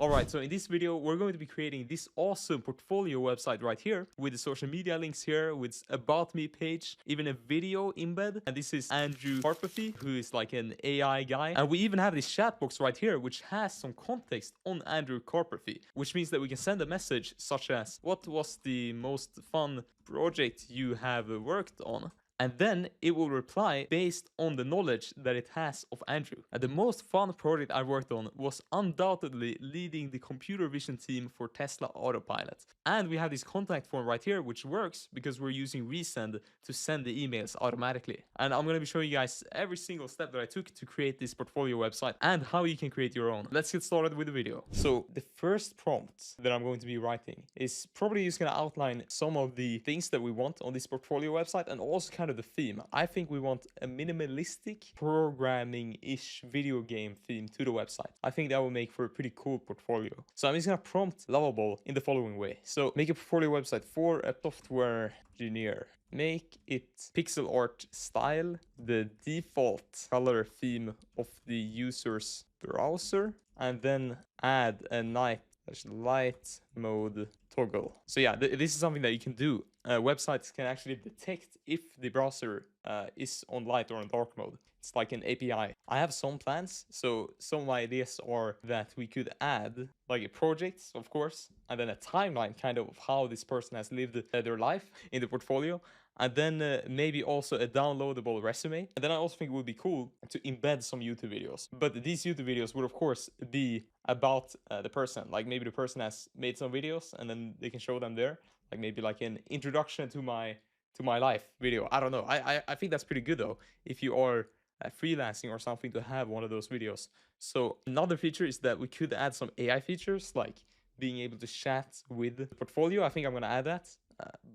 Alright, so in this video, we're going to be creating this awesome portfolio website right here with the social media links here, with about me page, even a video embed. And this is Andrew Karpathy, who is like an AI guy. And we even have this chat box right here, which has some context on Andrew Karpathy, which means that we can send a message such as, what was the most fun project you have worked on? And then it will reply based on the knowledge that it has of Andrew. And the most fun project I worked on was undoubtedly leading the computer vision team for Tesla Autopilot. And we have this contact form right here, which works because we're using Resend to send the emails automatically. And I'm going to be showing you guys every single step that I took to create this portfolio website and how you can create your own. Let's get started with the video. So the first prompt that I'm going to be writing is probably just going to outline some of the things that we want on this portfolio website and also kind of the theme. I think we want a minimalistic programming-ish video game theme to the website. I think that will make for a pretty cool portfolio. So I'm just gonna prompt Lovable in the following way. So make a portfolio website for a software engineer. Make it pixel art style, the default color theme of the user's browser, and then add a light mode toggle. So yeah, this is something that you can do. Websites can actually detect if the browser is on light or on dark mode. It's like an API. I have some plans, so some ideas are that we could add like a project, of course, and then a timeline kind of how this person has lived their life in the portfolio. And then maybe also a downloadable resume. And then I also think it would be cool to embed some YouTube videos. But these YouTube videos would, of course, be about the person. Like maybe the person has made some videos and then they can show them there. Like maybe like an introduction to my life video. I don't know. I think that's pretty good, though, if you are freelancing or something, to have one of those videos. So another feature is that we could add some AI features, like being able to chat with the portfolio. I think I'm going to add that.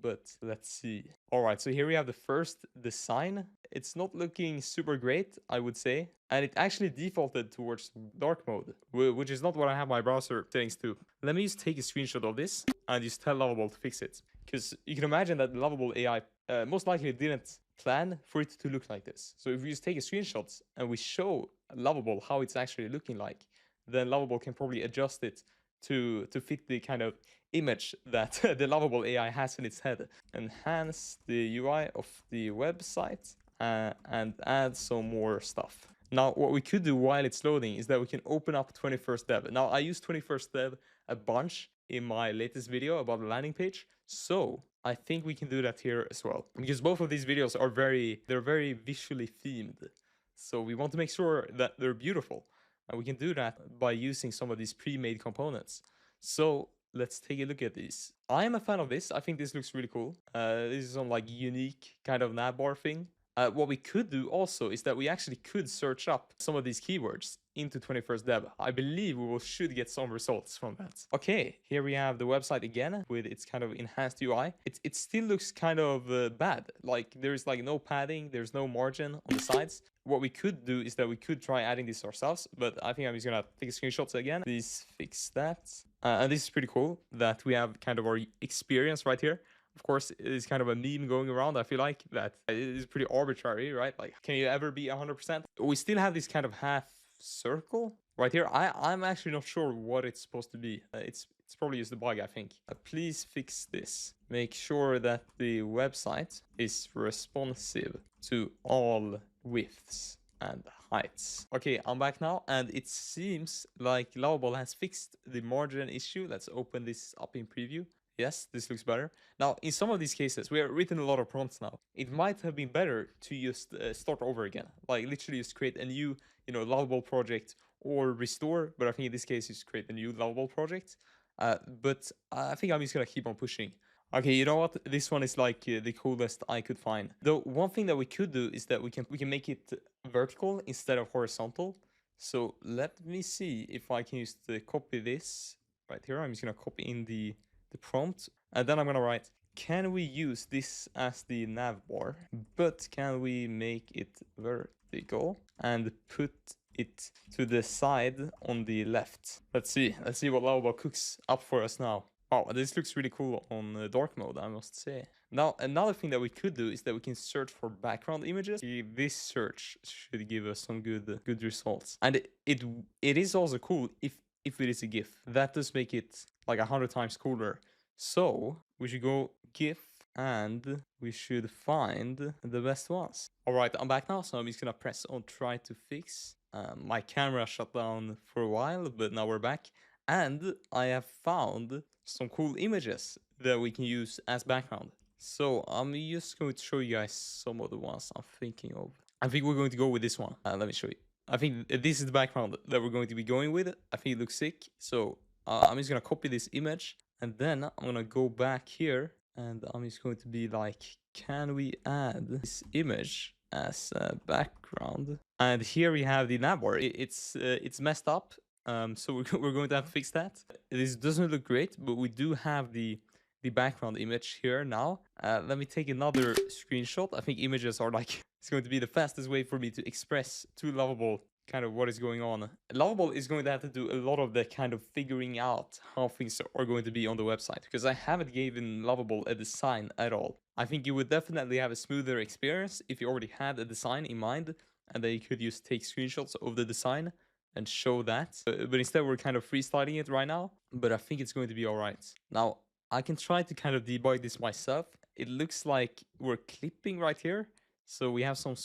But let's see. All right, so here we have the first design. It's not looking super great, I would say. And it actually defaulted towards dark mode, which is not what I have my browser settings to. Let me just take a screenshot of this and just tell Lovable to fix it. Because you can imagine that Lovable AI most likely didn't plan for it to look like this. So if we just take a screenshot and we show Lovable how it's actually looking like, then Lovable can probably adjust it to fit the kind of image that the Lovable AI has in its head. Enhance the UI of the website and add some more stuff. Now, what we could do while it's loading is that we can open up 21st Dev. Now, I use 21st Dev a bunch in my latest video about the landing page, so I think we can do that here as well, because both of these videos are very visually themed. So we want to make sure that they're beautiful. And we can do that by using some of these pre-made components. So let's take a look at these. I am a fan of this. I think this looks really cool. This is some like unique kind of navbar thing. What we could do also is that we actually could search up some of these keywords into 21st Dev. I believe we should get some results from that. Okay, here we have the website again with its kind of enhanced UI. It still looks kind of bad. Like there's like no padding, there's no margin on the sides. What we could do is that we could try adding this ourselves, but I think I'm just gonna take screenshots again. Please fix that. And this is pretty cool that we have kind of our experience right here. Of course, it is kind of a meme going around. I feel like that it is pretty arbitrary, right? Like, can you ever be 100%? We still have this kind of half circle right here. I'm actually not sure what it's supposed to be. It's probably just a bug, I think. Please fix this. Make sure that the website is responsive to all widths and heights. Okay, I'm back now, and it seems like Lovable has fixed the margin issue. Let's open this up in preview. Yes, this looks better. Now, in some of these cases, we have written a lot of prompts now. It might have been better to just start over again. Like, literally just create a new, Lovable project or restore. But I think in this case, just create a new Lovable project. But I think I'm just going to keep on pushing. Okay, you know what? This one is like the coolest I could find. Though one thing that we could do is that we can make it vertical instead of horizontal. So let me see if I can just copy this right here. I'm just going to copy in the prompt, and then I'm gonna write, can we use this as the navbar, but can we make it vertical and put it to the side on the left? Let's see what Lovable cooks up for us now. Oh, this looks really cool on dark mode, I must say. Now, another thing that we could do is that we can search for background images. This search should give us some good results. And it is also cool if if it is a GIF. That does make it like 100 times cooler. So we should go GIF and we should find the best ones. All right, I'm back now. So I'm just gonna press on try to fix. My camera shut down for a while, but now we're back. And I have found some cool images that we can use as background. So I'm just going to show you guys some of the ones I'm thinking of. I think we're going to go with this one. Let me show you. I think this is the background that we're going to be going with. I think it looks sick. So I'm just gonna copy this image and then I'm gonna go back here and I'm just going to be like, can we add this image as a background? And here we have the navbar. It's messed up. So we're going to have to fix that. This doesn't look great, but we do have the background image here now. Let me take another screenshot. I think images are like, it's going to be the fastest way for me to express to Lovable kind of what is going on. Lovable is going to have to do a lot of the kind of figuring out how things are going to be on the website, because I haven't given Lovable a design at all. I think you would definitely have a smoother experience if you already had a design in mind and then you could just take screenshots of the design and show that. But instead we're kind of freestyling it right now, but I think it's going to be all right. Now, I can try to kind of debug this myself. It looks like we're clipping right here. So we have some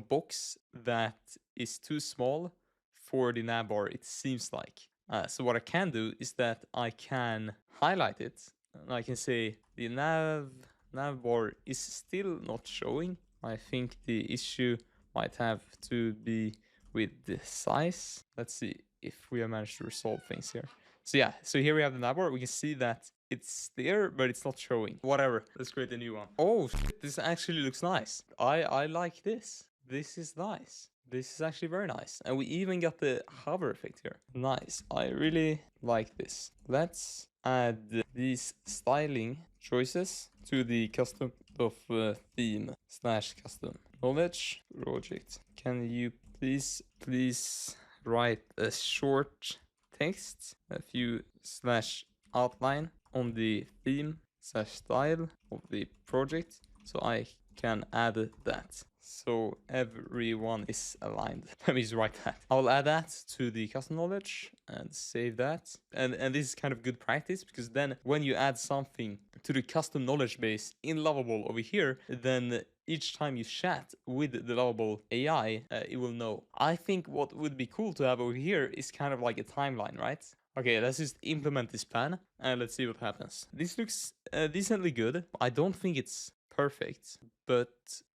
box that is too small for the navbar, it seems like. So what I can do is that I can highlight it. And I can say the navbar is still not showing. I think the issue might have to be with the size. Let's see if we have managed to resolve things here. So yeah, so here we have the navbar. We can see that it's there, but it's not showing. Whatever, let's create a new one. Oh, shit, this actually looks nice. I like this. This is nice. This is actually very nice. And we even got the hover effect here. Nice. I really like this. Let's add these styling choices to the custom of theme / custom knowledge project. Can you please write a short text, a few / outline on the theme / style of the project, so I can add that so everyone is aligned. Let me just write that. I'll add that to the custom knowledge and save that. And this is kind of good practice, because then when you add something to the custom knowledge base in Lovable over here, then each time you chat with the Lovable AI, it will know. I think what would be cool to have over here is kind of like a timeline, right? Okay, let's just implement this plan and let's see what happens. This looks decently good. I don't think it's perfect, but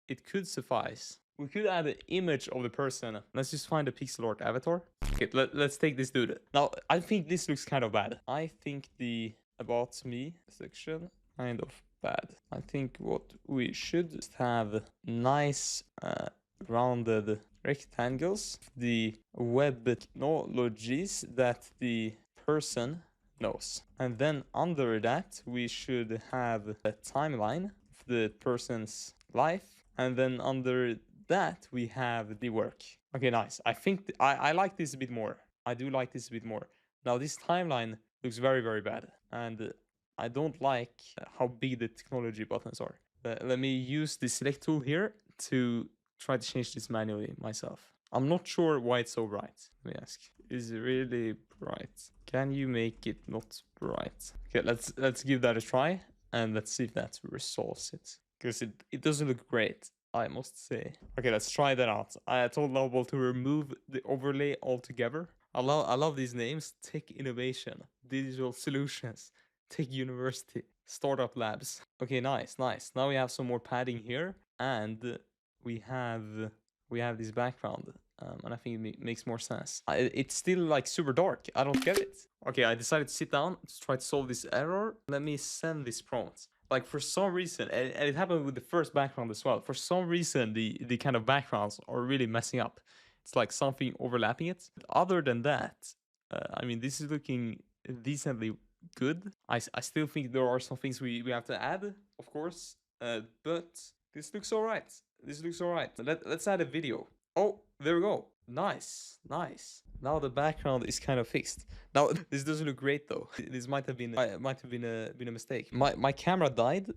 it could suffice. We could add an image of the person. Let's just find a pixel art avatar. Okay, let's take this dude. Now, I think this looks kind of bad. I think the about me section kind of bad. I think what we should have nice rounded rectangles, the web technologies that the person knows. And then under that, we should have a timeline of the person's life. And then under that, we have the work. Okay, nice. I think I like this a bit more. I do like this a bit more. Now, this timeline looks very, very bad. And I don't like how big the technology buttons are. Let me use the select tool here to try to change this manually myself. I'm not sure why it's so bright. Let me ask. Is it really bright? Can you make it not bright? Okay, let's give that a try. And let's see if that resolves it. Because it doesn't look great, I must say. Okay, let's try that out. I told Lovable to remove the overlay altogether. I love these names. Tech Innovation, Digital Solutions, Tech University, Startup Labs. Okay, nice. Now we have some more padding here. And we have this background. And I think it makes more sense. It's still like super dark. I don't get it. Okay, I decided to sit down to try to solve this error. Let me send this prompt. Like, for some reason, and it happened with the first background as well, for some reason the kind of backgrounds are really messing up. It's like something overlapping it. But other than that, I mean, this is looking decently good. I still think there are some things we have to add, of course, but this looks all right. Let's add a video. Oh, there we go. Nice. Now the background is kind of fixed. Now this doesn't look great though. This might have been a mistake. My camera died,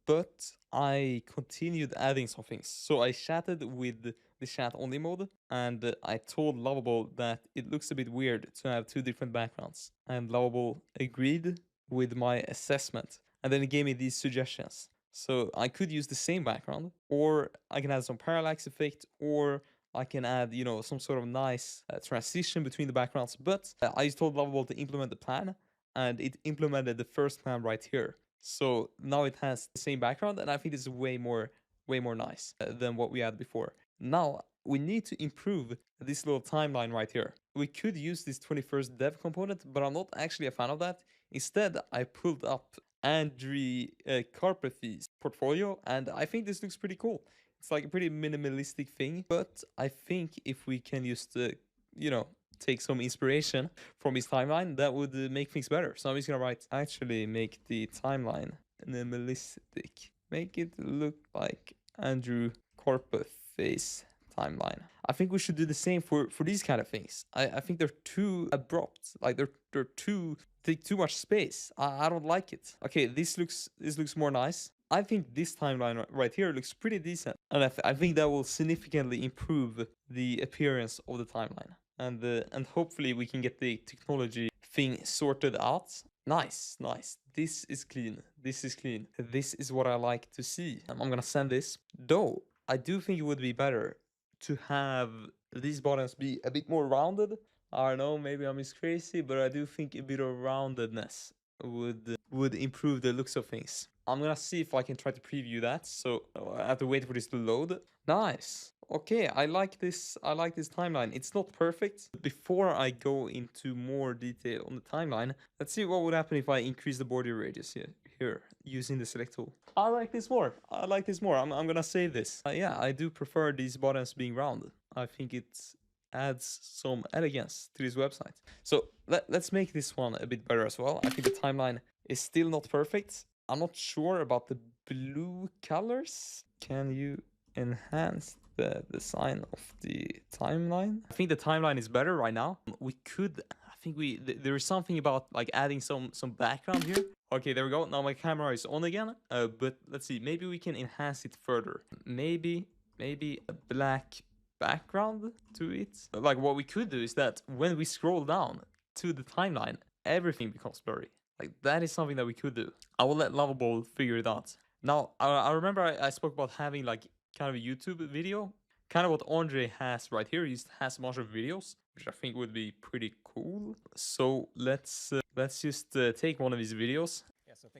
but I continued adding some things. So I chatted with the chat only mode, and I told Lovable that it looks a bit weird to have two different backgrounds, and Lovable agreed with my assessment, and then it gave me these suggestions. So I could use the same background, or I can add some parallax effect, or I can add, you know, some sort of nice transition between the backgrounds. But I just told Lovable to implement the plan, and it implemented the first plan right here. So now it has the same background, and I think this is way more nice than what we had before. Now we need to improve this little timeline right here. We could use this 21st dev component, but I'm not actually a fan of that. Instead, I pulled up Andrew Karpathy's portfolio, and I think this looks pretty cool. It's like a pretty minimalistic thing, but I think if we can just, you know, take some inspiration from his timeline, that would make things better. So I'm just gonna write, actually make the timeline minimalistic. Make it look like Andrew Karpathy's timeline. I think we should do the same for these kind of things. I think they're too abrupt. Like they're too take too much space. I don't like it. Okay, this looks more nice. I think this timeline right here looks pretty decent, and I think that will significantly improve the appearance of the timeline, and hopefully we can get the technology thing sorted out. Nice, nice. This is clean. This is clean. This is what I like to see. I'm gonna send this. Though I do think it would be better to have these buttons be a bit more rounded. I don't know, maybe I'm just crazy, but I do think a bit of roundedness would improve the looks of things. I'm gonna see if I can try to preview that. So I have to wait for this to load. Nice. Okay, I like this timeline. It's not perfect. Before I go into more detail on the timeline, let's see what would happen if I increase the border radius here using the select tool. I like this more. I like this more. I'm gonna save this. Yeah, I do prefer these buttons being rounded. I think it adds some elegance to this website. So let's make this one a bit better as well. I think the timeline is still not perfect. I'm not sure about the blue colors. Can you enhance the design of the timeline? I think the timeline is better right now. We could, I think there is something about like adding some background here. Okay, there we go. Now my camera is on again. But let's see, maybe we can enhance it further. Maybe a black background to it. Like what we could do is that when we scroll down to the timeline, everything becomes blurry. Like that is something that we could do. I will let Lovable figure it out. Now, I remember I spoke about having like kind of a YouTube video. Kind of what Andre has right here. He has a bunch of videos, which I think would be pretty cool. So let's just take one of his videos.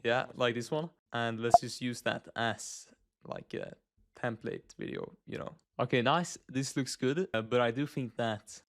Yeah, like this one. And let's just use that as like a template video, you know. Okay, nice. This looks good, but I do think that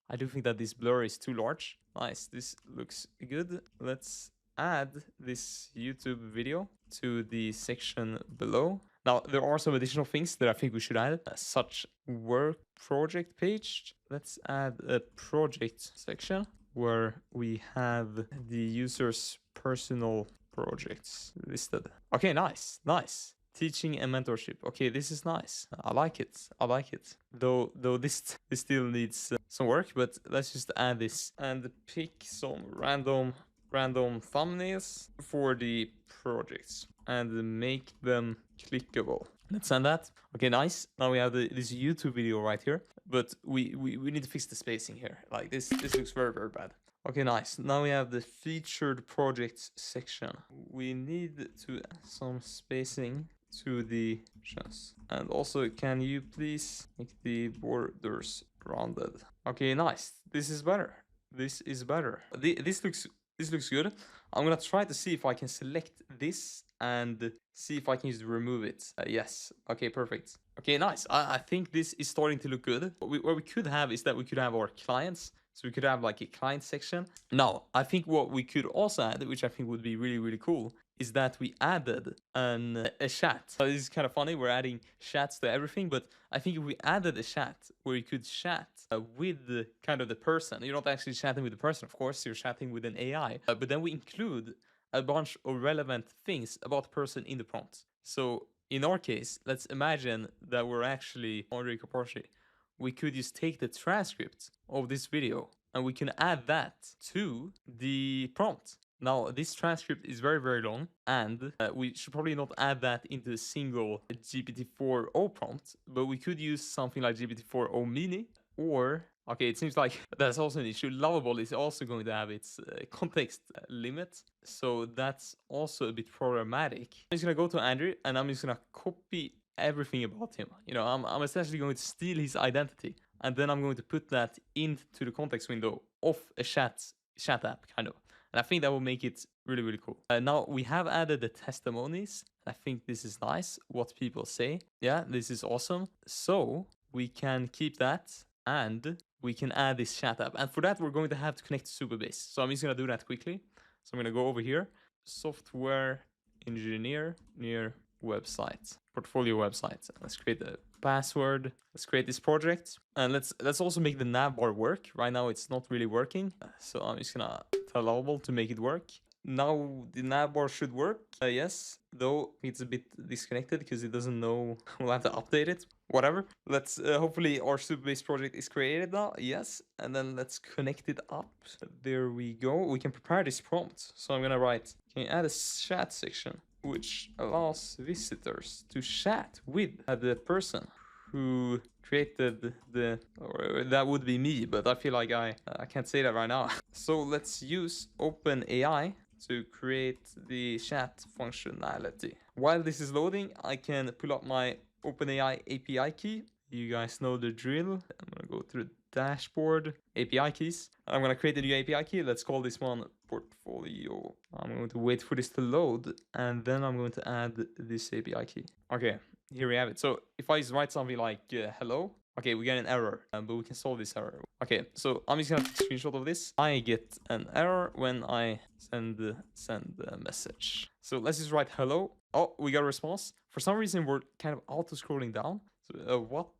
this blur is too large. Nice. This looks good. Let's add this YouTube video to the section below. Now, there are some additional things that I think we should add, such work project page. Let's add a project section where we have the user's personal projects listed. Okay, nice, nice. Teaching and mentorship. Okay, this is nice. I like it. I like it. Though this still needs some work, but let's just add this and pick some random thumbnails for the projects and make them clickable. Let's send that. Okay, nice. Now we have this YouTube video right here, but we need to fix the spacing here. Like this looks very bad. Okay, nice. Now we have the featured projects section. We need to add some spacing to the sections. And also, can you please make the borders rounded? Okay, nice. This is better. This is better. This looks good. I'm gonna try to see if I can select this and see if I can just remove it. Yes. Okay, perfect. Okay, nice. I think this is starting to look good. What we could have is that we could have our clients. So we could have like a client section. Now, I think what we could also add, which I think would be really cool, is that we added a chat. So this is kind of funny. We're adding chats to everything, but I think if we added a chat where you could chat with the kind of the person, you're not actually chatting with the person, of course, you're chatting with an AI, but then we include a bunch of relevant things about the person in the prompt. So in our case, let's imagine that we're actually Andre Kaposhi. We could just take the transcript of this video and we can add that to the prompt. Now, this transcript is very, very long, and we should probably not add that into a single GPT-4o prompt, but we could use something like GPT-4o mini, or, okay, it seems like that's also an issue. Lovable is also going to have its context limit, so that's also a bit problematic. I'm just gonna go to Andrew, and I'm just gonna copy everything about him. You know, I'm essentially going to steal his identity, and then I'm going to put that into the context window of a chat app, kind of. And I think that will make it really, really cool. Now, we have added the testimonies. I think this is nice, what people say. Yeah, this is awesome. So we can keep that, and we can add this chat app. And for that, we're going to have to connect to Supabase. So I'm just going to do that quickly. So I'm going to go over here, software engineer near website, portfolio website. Let's create a password. Let's create this project, and let's also make the navbar work. Right now it's not really working, so I'm just gonna tell Lovable to make it work. Now the navbar should work. Yes, though it's a bit disconnected because it doesn't know. We'll have to update it. Whatever. Let's hopefully our Supabase project is created now. Yes, and then let's connect it up. There we go. We can prepare this prompt. So I'm gonna write, can you add a chat section which allows visitors to chat with the person who created or that would be me, but I feel like I can't say that right now. So let's use OpenAI to create the chat functionality. While this is loading, I can pull up my OpenAI API key. You guys know the drill. I'm gonna go through the dashboard, API keys. I'm gonna create a new API key. Let's call this one portfolio. I'm going to wait for this to load, and then I'm going to add this API key. Okay, here we have it. So if I just write something like hello, okay, we get an error, but we can solve this error. Okay, so I'm just gonna take a screenshot of this. I get an error when I send a message. So let's just write hello. Oh, we got a response. For some reason, we're kind of auto scrolling down. So what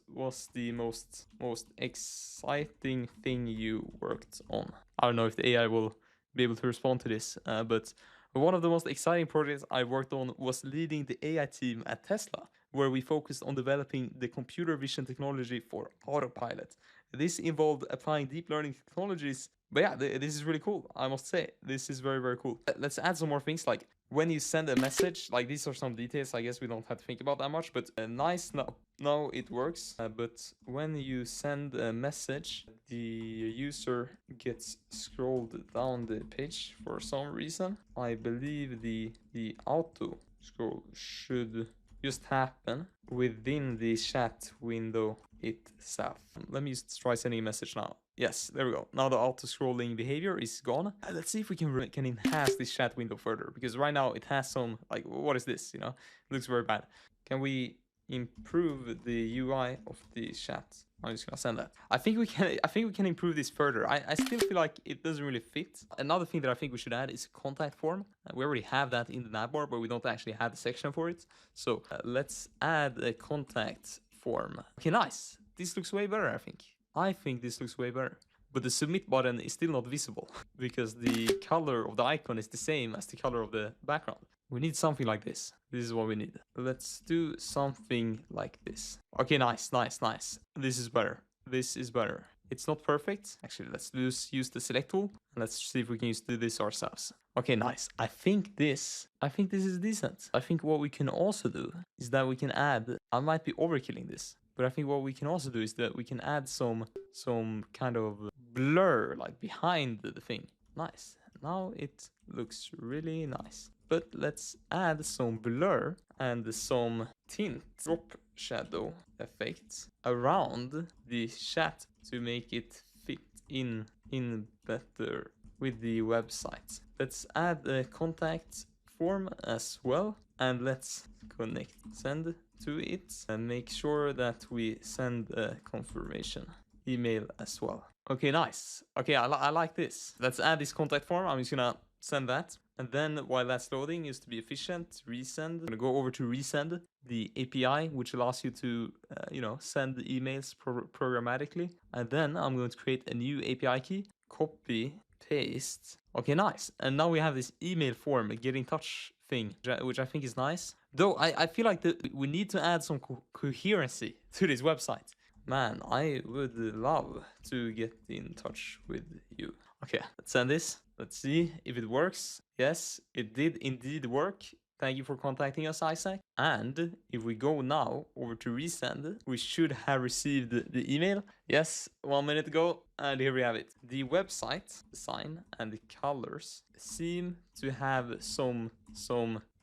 was the most exciting thing you worked on? I don't know if the AI will be able to respond to this, but one of the most exciting projects I worked on was leading the AI team at Tesla, where we focused on developing the computer vision technology for autopilot. This involved applying deep learning technologies. But yeah, this is really cool. I must say, this is very, very cool. Let's add some more things, like when you send a message, like these are some details I guess we don't have to think about that much, but nice, now it works. But when you send a message, the user gets scrolled down the page for some reason. I believe the auto scroll should just happen within the chat window itself. Let me just try sending a message now. Yes, there we go. Now the auto scrolling behavior is gone. Let's see if we can enhance this chat window further, because right now it has some, like, what is this? You know, it looks very bad. Can we improve the UI of the chat? I'm just gonna send that. I think we can improve this further. I still feel like it doesn't really fit. Another thing that I think we should add is a contact form. We already have that in the navbar, but we don't actually have a section for it. So let's add a contact form. Okay, nice. This looks way better, I think. I think this looks way better. But the submit button is still not visible because the color of the icon is the same as the color of the background. We need something like this. This is what we need. Let's do something like this. Okay, nice. This is better. This is better. It's not perfect. Actually, let's use the select tool. Let's see if we can do this ourselves. Okay, nice. I think this is decent. I think what we can also do is that we can add, I might be overkilling this, but I think what we can also do is that we can add some kind of blur, like behind the thing. Nice. Now it looks really nice. But let's add some blur and some tint, drop shadow effects around the chat to make it fit in better with the website. Let's add a contact form as well, and let's send to it, and make sure that we send a confirmation email as well. Okay, nice. Okay, I like this. Let's add this contact form. I'm just gonna send that. And then while that's loading, is to be efficient, resend. I'm gonna go over to resend, the API, which allows you to, send emails programmatically. And then I'm going to create a new API key, copy, paste. Okay, nice. And now we have this email form, a get in touch thing, which I think is nice. Though I feel like we need to add some coherency to this website. Man, I would love to get in touch with you. Okay, let's send this. Let's see if it works. Yes, it did indeed work. Thank you for contacting us, Isaac. And if we go now over to resend, we should have received the email. Yes, 1 minute ago. And here we have it. The website design and the colors seem to have some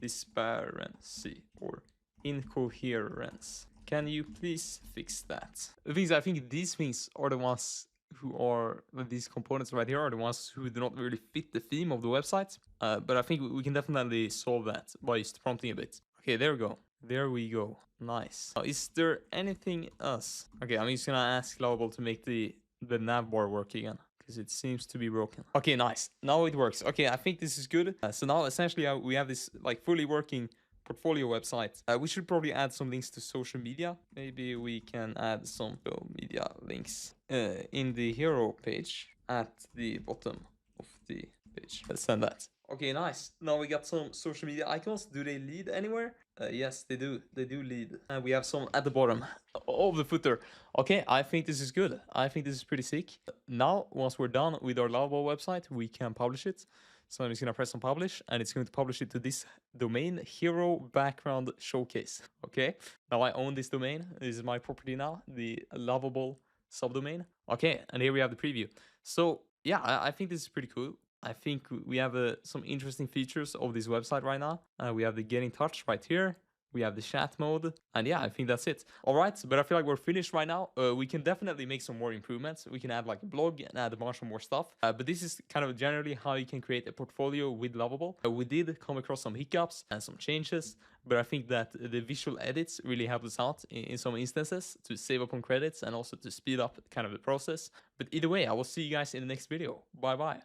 disparity or incoherence. Can you please fix that? The things I think these things are the ones who are these components right here are the ones who do not really fit the theme of the website. But I think we can definitely solve that by just prompting a bit. Okay, there we go. There we go. Nice. Now, is there anything else? Okay, I'm just gonna ask Lovable to make the nav bar work again, because it seems to be broken. Okay, nice. Now it works. Okay, I think this is good. So now essentially we have this like fully working portfolio website. We should probably add some links to social media. Maybe we can add some social media links in the hero page at the bottom of the page. Let's send that. Okay, nice. Now we got some social media icons. Do they lead anywhere? Yes, they do. They do lead. And we have some at the bottom of the footer. Okay, I think this is good. I think this is pretty sick. Now, once we're done with our Lovable website, we can publish it. So I'm just gonna press on publish, and it's going to publish it to this domain, hero background showcase. Okay, now I own this domain. This is my property now, the Lovable subdomain. Okay, and here we have the preview. So yeah, I think this is pretty cool. I think we have some interesting features of this website right now. We have the get in touch right here. We have the chat mode. And yeah, I think that's it. All right, but I feel like we're finished right now. We can definitely make some more improvements. We can add like a blog and add a bunch of more stuff. But this is kind of generally how you can create a portfolio with Lovable. We did come across some hiccups and some changes, but I think that the visual edits really helped us out in some instances to save up on credits and also to speed up kind of the process. But either way, I will see you guys in the next video. Bye bye.